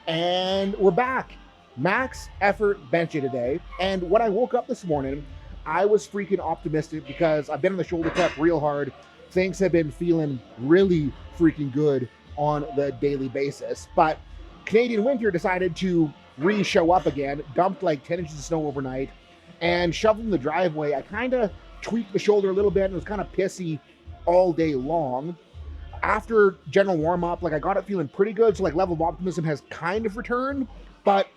And we're back. Max effort benching today. And when I woke up this morning, I was freaking optimistic because I've been on the shoulder prep real hard. Things have been feeling really freaking good on the daily basis. But Canadian winter decided to re-show up again, dumped like 10 inches of snow overnight, and shoveling the driveway. I kind of tweaked the shoulder a little bit and was kind of pissy all day long. After general warm-up, like I got it feeling pretty good, so like level of optimism has kind of returned. But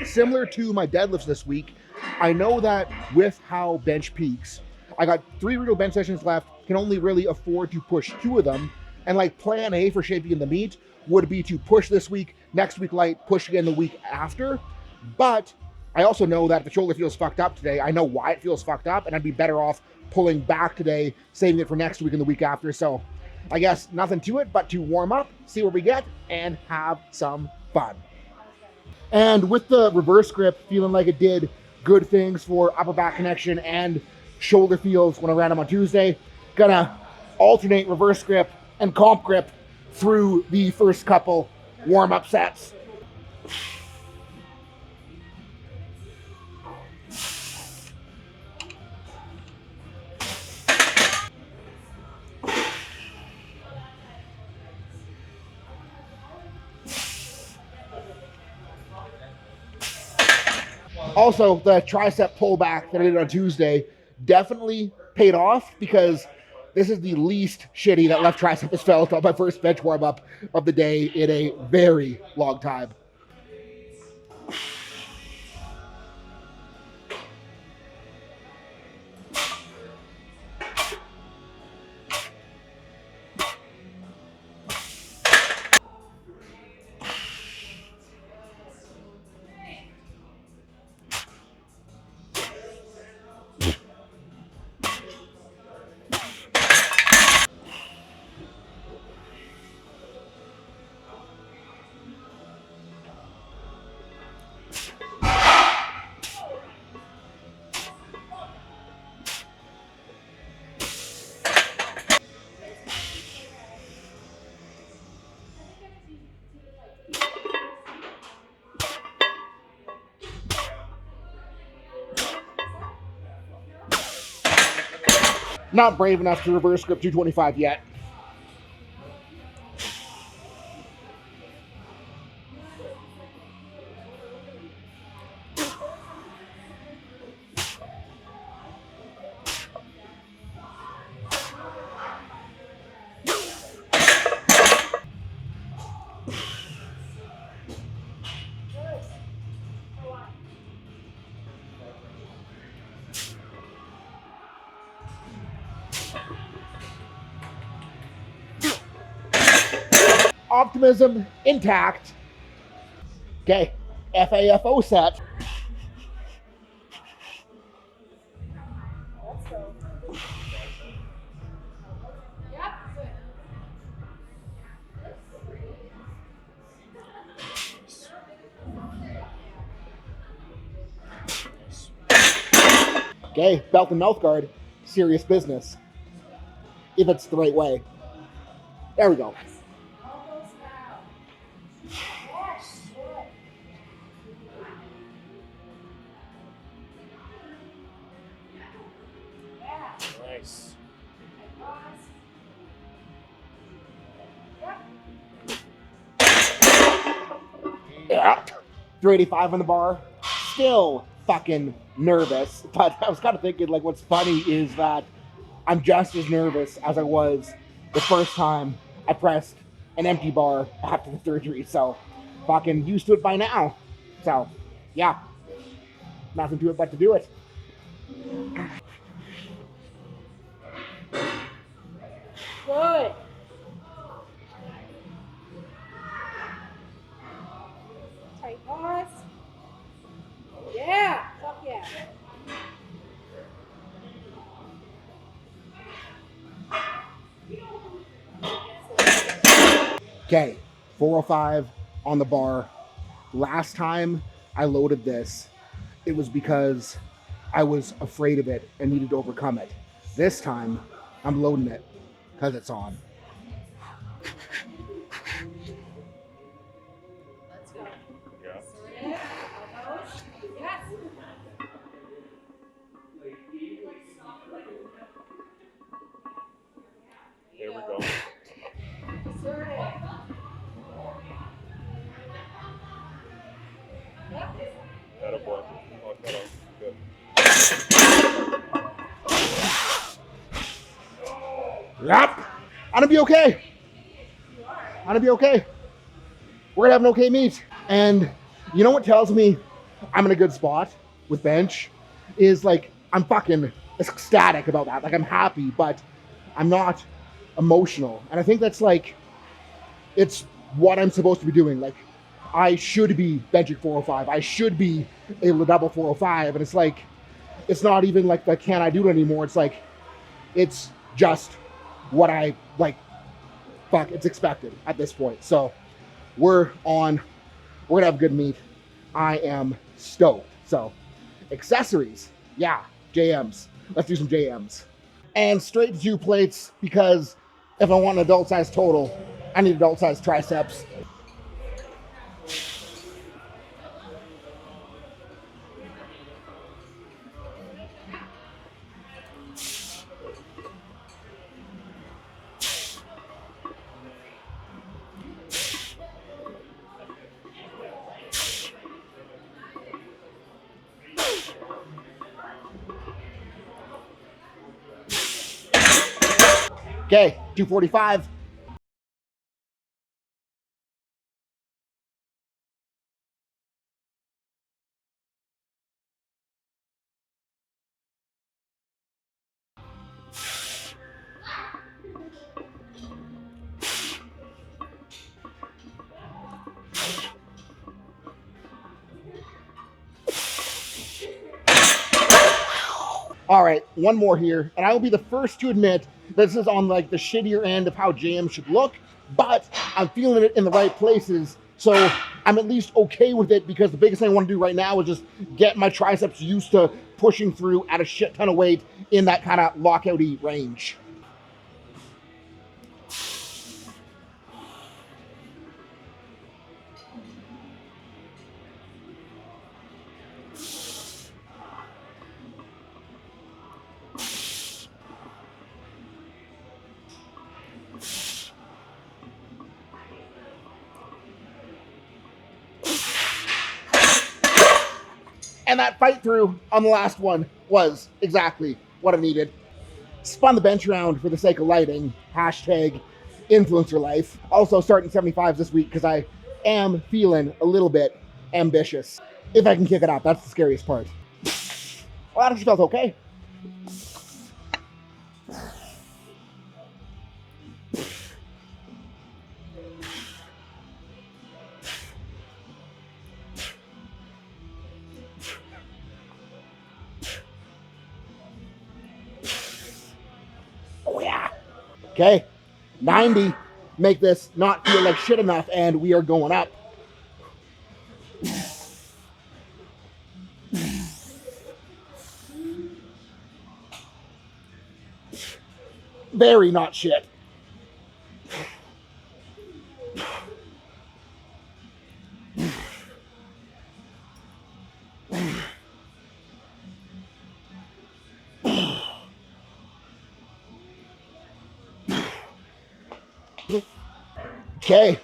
similar to my deadlifts this week, I know that with how bench peaks, I got 3 real bench sessions left, can only really afford to push 2 of them, and like plan A for shaping in the meet would be to push this week, next week light, push again the week after. But I also know that if the shoulder feels fucked up today, I know why it feels fucked up, and I'd be better off pulling back today, saving it for next week and the week after. So I guess nothing to it but to warm up, see what we get, and have some fun. And with the reverse grip feeling like it did good things for upper back connection and shoulder feels when I ran them on Tuesday, gonna alternate reverse grip and comp grip through the first couple warm-up sets. Also, the tricep pullback that I did on Tuesday definitely paid off because this is the least shitty that left tricep has felt on my first bench warm-up of the day in a very long time. Not brave enough to reverse grip 225 yet. Optimism intact. Okay, FAFO set. Okay, belt and mouth guard, serious business. If it's the right way. There we go. Nice. Yeah. 385 on the bar. Still fucking nervous. But I was kind of thinking, like, what's funny is that I'm just as nervous as I was the first time I pressed an empty bar after the surgery. So, fucking used to it by now. So, yeah. Nothing to it but to do it. Good. Tight pause. Yeah. Fuck yeah. Okay, 405 on the bar. Last time I loaded this, it was because I was afraid of it and needed to overcome it. This time, I'm loading it because it's on. Let's go. Yep. I'm gonna be okay. I'm gonna be okay. We're gonna have an okay meet. And you know what tells me I'm in a good spot with bench is like I'm fucking ecstatic about that. Like I'm happy, but I'm not emotional. And I think that's like it's what I'm supposed to be doing. Like I should be benching 405. I should be a double 405. And it's like it's not even like the can I do it anymore. It's like it's just what I like. Fuck, it's expected at this point. So we're gonna have a good meet. I am stoked. So accessories, yeah, JMs. Let's do some JMs. And straight to 2 plates because if I want an adult size total, I need adult size triceps. Okay, 245. All right, one more here, and I will be the first to admit this is on like the shittier end of how JM should look, but I'm feeling it in the right places, so I'm at least okay with it because the biggest thing I want to do right now is just get my triceps used to pushing through at a shit ton of weight in that kind of lockouty range. And that fight through on the last one was exactly what I needed. Spun the bench around for the sake of lighting. Hashtag influencer life. Also starting 75s this week because I am feeling a little bit ambitious. If I can kick it up, that's the scariest part. Well, that actually felt okay. Oh yeah. Okay, 90. Make this not feel like shit enough, and we are going up. Very not shit. Okay,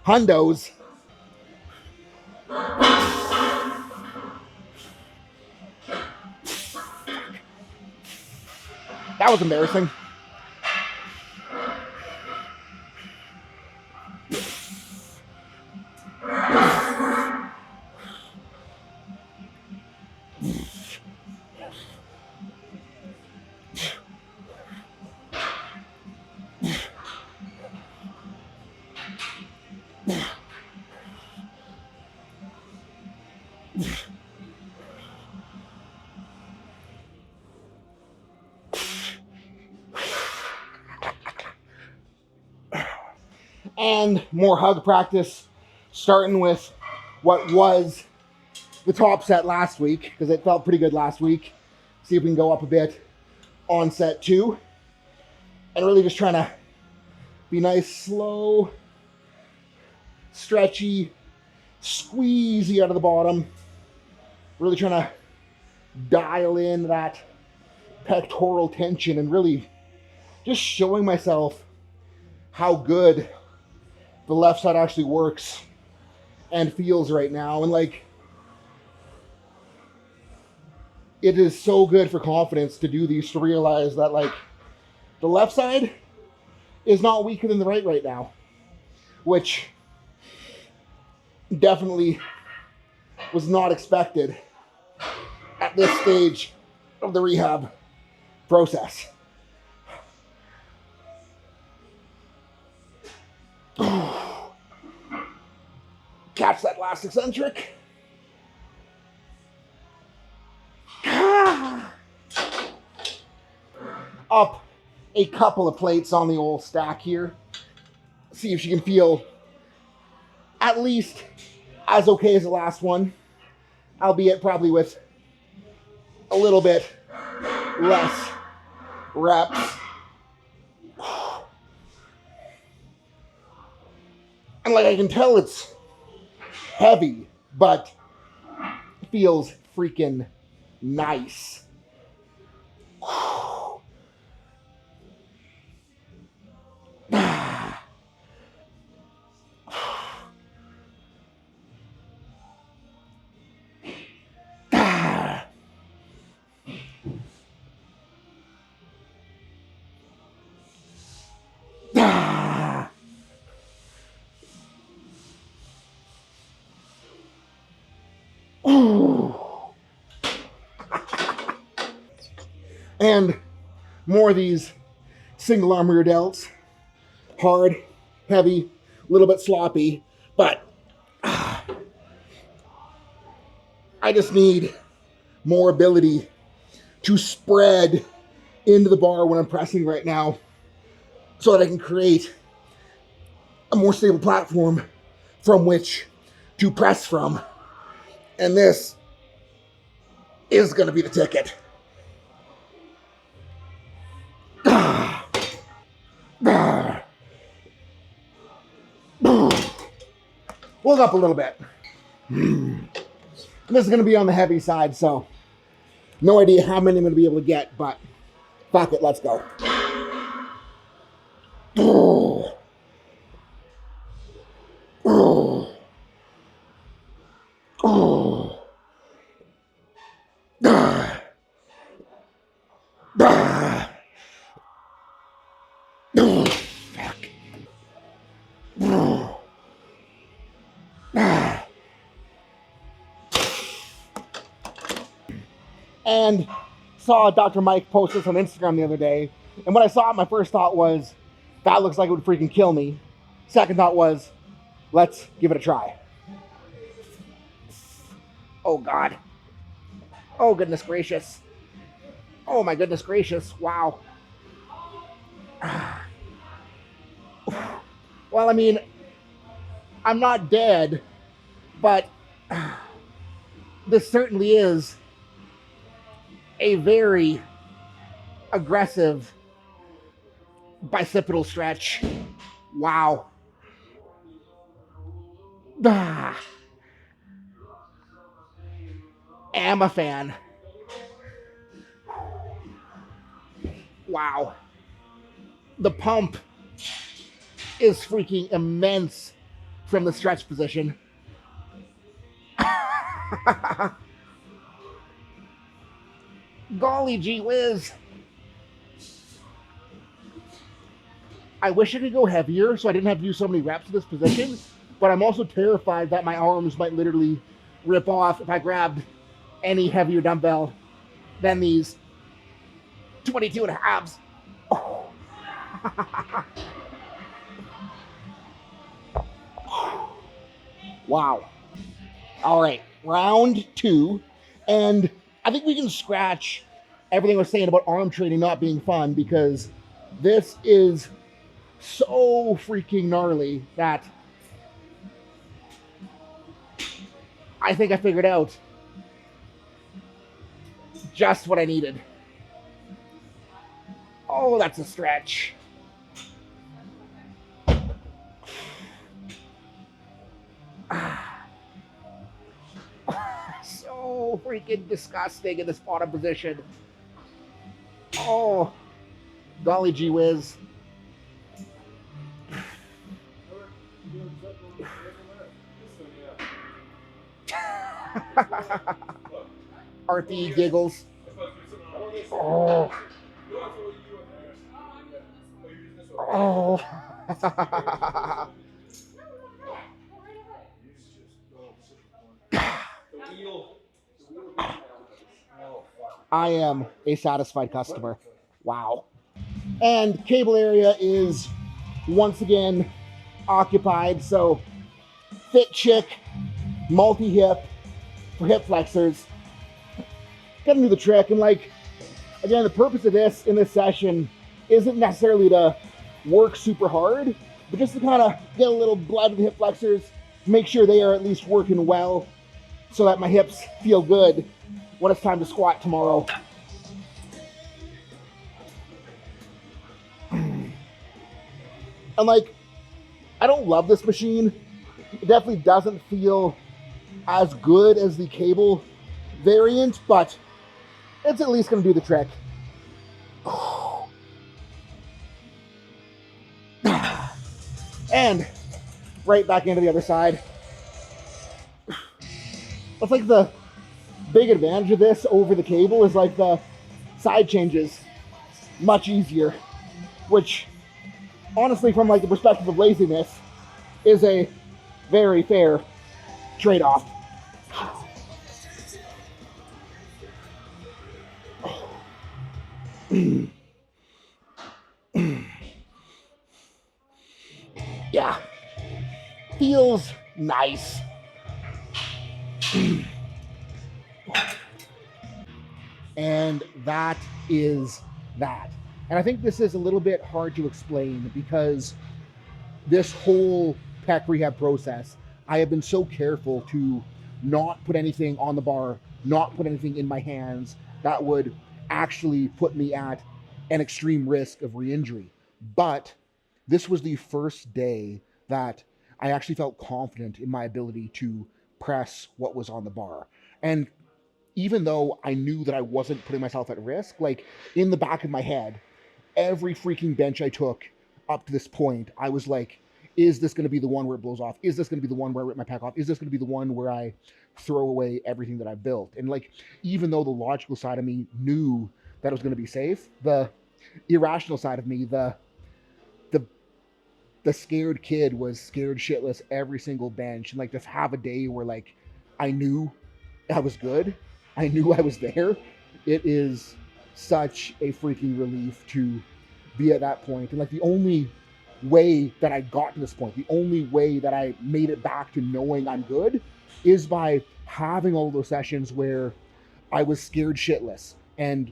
hundos. That was embarrassing. And more hug practice, starting with what was the top set last week, because it felt pretty good last week. See if we can go up a bit on set 2. And really just trying to be nice, slow, stretchy, squeezy out of the bottom. Really trying to dial in that pectoral tension and really just showing myself how good the left side actually works and feels right now. And like, it is so good for confidence to do these, to realize that like The left side is not weaker than the right now, which definitely was not expected at this stage of the rehab process. Catch that last eccentric. Up a couple of plates on the old stack here. See if she can feel at least as okay as the last one, albeit probably with a little bit less reps. And like I can tell it's heavy, but feels freaking nice. And more of these single arm rear delts. Hard, heavy, a little bit sloppy, but I just need more ability to spread into the bar when I'm pressing right now so that I can create a more stable platform from which to press from. And this is going to be the ticket. Hold up a little bit. This is going to be on the heavy side, so no idea how many I'm going to be able to get, but fuck it, let's go. And saw Dr. Mike post this on Instagram the other day. And when I saw it, my first thought was, that looks like it would freaking kill me. Second thought was, let's give it a try. Oh God. Oh goodness gracious. Oh my goodness gracious. Wow. Well, I mean, I'm not dead, but this certainly is a very aggressive bicipital stretch. Wow. Am a fan. Wow. The pump is freaking immense from the stretch position. Golly gee whiz. I wish I could go heavier so I didn't have to do so many reps in this position, but I'm also terrified that my arms might literally rip off if I grabbed any heavier dumbbell than these 22 and a halves. Oh. Wow. All right, round 2, and I think we can scratch everything I was saying about arm training not being fun, because this is so freaking gnarly that I think I figured out just what I needed. Oh, that's a stretch. So freaking disgusting in this bottom position. Oh, golly gee whiz. RP giggles. Oh. Oh. I am a satisfied customer. Wow. And cable area is once again occupied. So fit chick, multi-hip for hip flexors. Gonna do the trick. And like, again, the purpose of this in this session isn't necessarily to work super hard, but just to kind of get a little blood in the hip flexors, make sure they are at least working well so that my hips feel good when it's time to squat tomorrow. And like, I don't love this machine. It definitely doesn't feel as good as the cable variant, but it's at least gonna do the trick. And right back into the other side. That's like the big advantage of this over the cable is like the side changes much easier, which honestly from like the perspective of laziness is a very fair trade-off. Yeah, feels nice. And that is that. And I think this is a little bit hard to explain because this whole pec rehab process, I have been so careful to not put anything on the bar, not put anything in my hands that would actually put me at an extreme risk of re-injury. But this was the first day that I actually felt confident in my ability to press what was on the bar. And even though I knew that I wasn't putting myself at risk, like in the back of my head, every freaking bench I took up to this point, I was like, is this going to be the one where it blows off? Is this going to be the one where I rip my pec off? Is this going to be the one where I throw away everything that I've built? And like, even though the logical side of me knew that it was going to be safe, the irrational side of me, the scared kid was scared shitless every single bench. And like to have a day where like I knew I was good, I knew I was there. It is such a freaking relief to be at that point. And like the only way that I got to this point, the only way that I made it back to knowing I'm good is by having all those sessions where I was scared shitless. And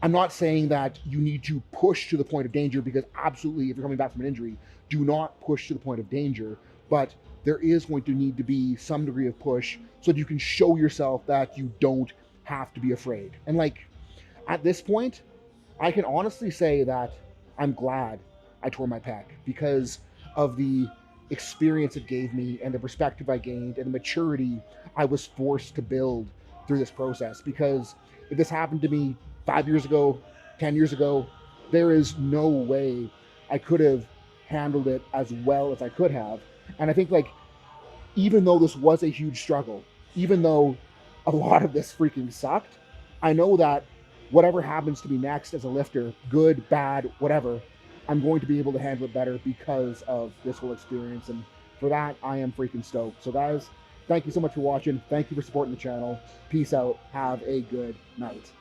I'm not saying that you need to push to the point of danger, because absolutely, if you're coming back from an injury, do not push to the point of danger. But there is going to need to be some degree of push so that you can show yourself that you don't have to be afraid. And like at this point, I can honestly say that I'm glad I tore my pec because of the experience it gave me and the perspective I gained and the maturity I was forced to build through this process. Because if this happened to me 5 years ago, 10 years ago, there is no way I could have handled it as well as I could have. And I think like, even though this was a huge struggle, even though a lot of this freaking sucked, I know that whatever happens to me next as a lifter, good, bad, whatever, I'm going to be able to handle it better because of this whole experience. And for that, I am freaking stoked. So guys, thank you so much for watching. Thank you for supporting the channel. Peace out. Have a good night.